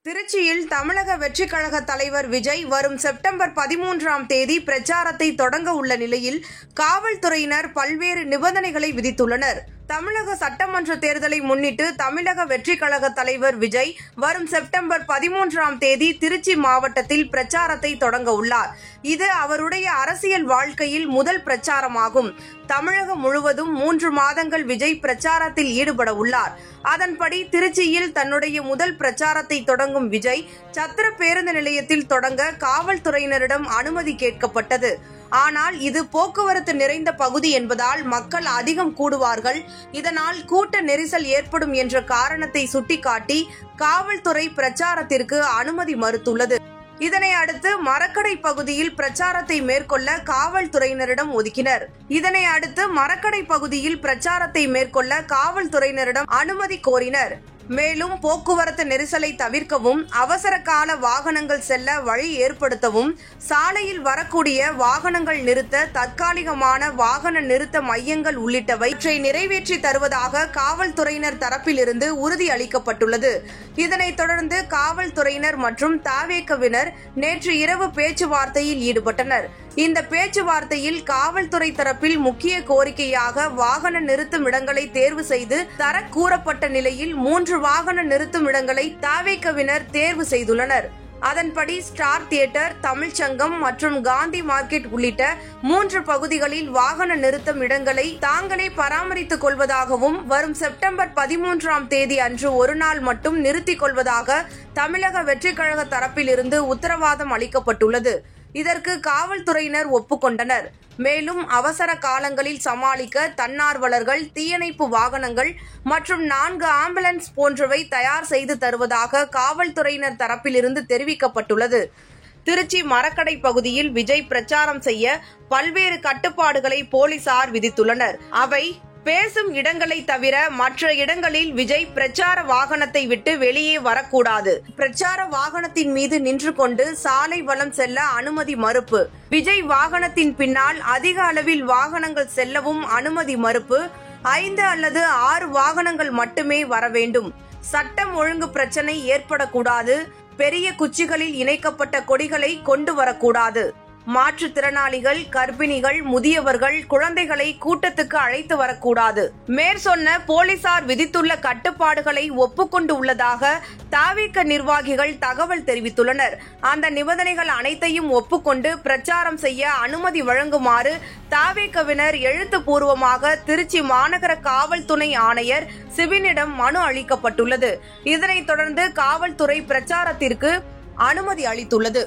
திருச்சியில் தமிழக வெற்றிக் கழக தலைவர் விஜய் வரும் செப்டம்பர் 13ஆம் தேதி பிரச்சாரத்தை தொடங்க உள்ள நிலையில் காவல்துறையினர் பல்வேறு நிபந்தனைகளை விதித்துள்ளனர். தமிழக சட்டமன்ற தேர்தலை முன்னிட்டு தமிழக வெற்றிக் கழக தலைவர் விஜய் வரும் செப்டம்பர் 13ஆம் தேதி திருச்சி மாவட்டத்தில் பிரச்சாரத்தை தொடங்க உள்ளார். இது அவருடைய அரசியல் வாழ்க்கையில் முதல் பிரச்சாரமாகும். தமிழகம் முழுவதும் 3 மாதங்கள் விஜய் பிரச்சாரத்தில் ஈடுபட உள்ளார். அதன்படி திருச்சியில் தன்னுடைய முதல் பிரச்சாரத்தை தொடங்கும் விஜய் சத்திர பேருந்து நிலையத்தில் தொடங்க காவல்துறையினரிடம் அனுமதி கேட்கப்பட்டது. ஆனால் இது போக்குவரத்து நிறைந்த பகுதி என்பதால் மக்கள் அதிகம் கூடுவார்கள், இதனால் கூட்ட நெரிசல் ஏற்படும் என்ற காரணத்தை சுட்டிக்காட்டி காவல்துறை பிரச்சாரத்திற்கு அனுமதி மறுத்துள்ளது. இதனை அடுத்து மரக்கடை பகுதியில் பிரச்சாரத்தை மேற்கொள்ள காவல்துறையினரிடம் ஒதுக்கினர். இதனை அடுத்து மரக்கடை பகுதியில் பிரச்சாரத்தை மேற்கொள்ள காவல்துறையினரிடம் அனுமதி கோரினர். மேலும் போக்குவரத்து நெரிசலை தவிர்க்கவும், அவசர கால வாகனங்கள் செல்ல வழி ஏற்படுத்தவும், சாலையில் வரக்கூடிய வாகனங்கள் நிறுத்த தற்காலிகமான வாகன நிறுத்த மையங்கள் உள்ளிட்டவற்றை நிறைவேற்றி தருவதாக காவல்துறையினர் தரப்பிலிருந்து உறுதி அளிக்கப்பட்டுள்ளது. இதனைத் தொடர்ந்து காவல்துறையினர் மற்றும் தவேகவினர் நேற்று இரவு பேச்சுவார்த்தையில் ஈடுபட்டனர். இந்த பேச்சுவார்த்தையில் காவல்துறை தரப்பில் முக்கிய கோரிக்கையாக வாகன நிறுத்தும் இடங்களை தேர்வு செய்து தர கூறப்பட்ட நிலையில் 3 வாகன நிறுத்தும் இடங்களை தவேகவினர் தேர்வு செய்துள்ளனர். அதன்படி ஸ்டார் தியேட்டர், தமிழ்ச்சங்கம் மற்றும் காந்தி மார்க்கெட் உள்ளிட்ட 3 பகுதிகளில் வாகன நிறுத்தும் இடங்களை தாங்களே பராமரித்துக் கொள்வதாகவும் வரும் செப்டம்பர் 13ஆம் தேதி அன்று ஒரு நாள் மட்டும் நிறுத்திக் கொள்வதாக தமிழக வெற்றிக் கழக தரப்பிலிருந்து உத்தரவாதம் அளிக்கப்பட்டுள்ளது. இதற்கு காவல்துறையினர் ஒப்புக்கொண்டனர். மேலும் அவசர காலங்களில் சமாளிக்க தன்னார்வலர்கள், தீயணைப்பு வாகனங்கள் மற்றும் 4 ஆம்புலன்ஸ் போன்றவை தயார் செய்து தருவதாக காவல்துறையினர் தரப்பிலிருந்து தெரிவிக்கப்பட்டுள்ளது. திருச்சி மரக்கடை பகுதியில் விஜய் பிரச்சாரம் செய்ய பல்வேறு கட்டுப்பாடுகளை போலீசார் விதித்துள்ளனர். அவை பேசும் இடங்களை தவிர மற்ற இடங்களில் விஜய் பிரச்சார வாகனத்தை விட்டு வெளியே வரக்கூடாது. பிரச்சார வாகனத்தின் மீது நின்று கொண்டு சாலை வலம் செல்ல அனுமதி மறுப்பு. விஜய் வாகனத்தின் பின்னால் அதிக அளவில் வாகனங்கள் செல்லவும் அனுமதி மறுப்பு. 5 அல்லது 6 வாகனங்கள் மட்டுமே வர வேண்டும். சட்டம் ஒழுங்கு பிரச்சனை ஏற்படக்கூடாது. பெரிய குச்சிகளில் இணைக்கப்பட்ட கொடிகளை கொண்டு வரக்கூடாது. மாற்றுத்திறனாளிகள், கர்ப்பிணிகள், முதியவர்கள், குழந்தைகளை கூட்டத்துக்கு அழைத்து வரக்கூடாது. மேற்சொன்ன போலீசார் விதித்துள்ள கட்டுப்பாடுகளை ஒப்புக்கொண்டு உள்ளதாக தவேக நிர்வாகிகள் தகவல் தெரிவித்துள்ளனர். அந்த நிபந்தனைகள் அனைத்தையும் ஒப்புக்கொண்டு பிரச்சாரம் செய்ய அனுமதி வழங்குமாறு தவேகவினர் எழுத்துப்பூர்வமாக திருச்சி மாநகர காவல் துணை ஆணையர் சிபினிடம் மனு அளிக்கப்பட்டுள்ளது. இதனைத் தொடர்ந்து காவல்துறை பிரச்சாரத்திற்கு அனுமதி அளித்துள்ளது.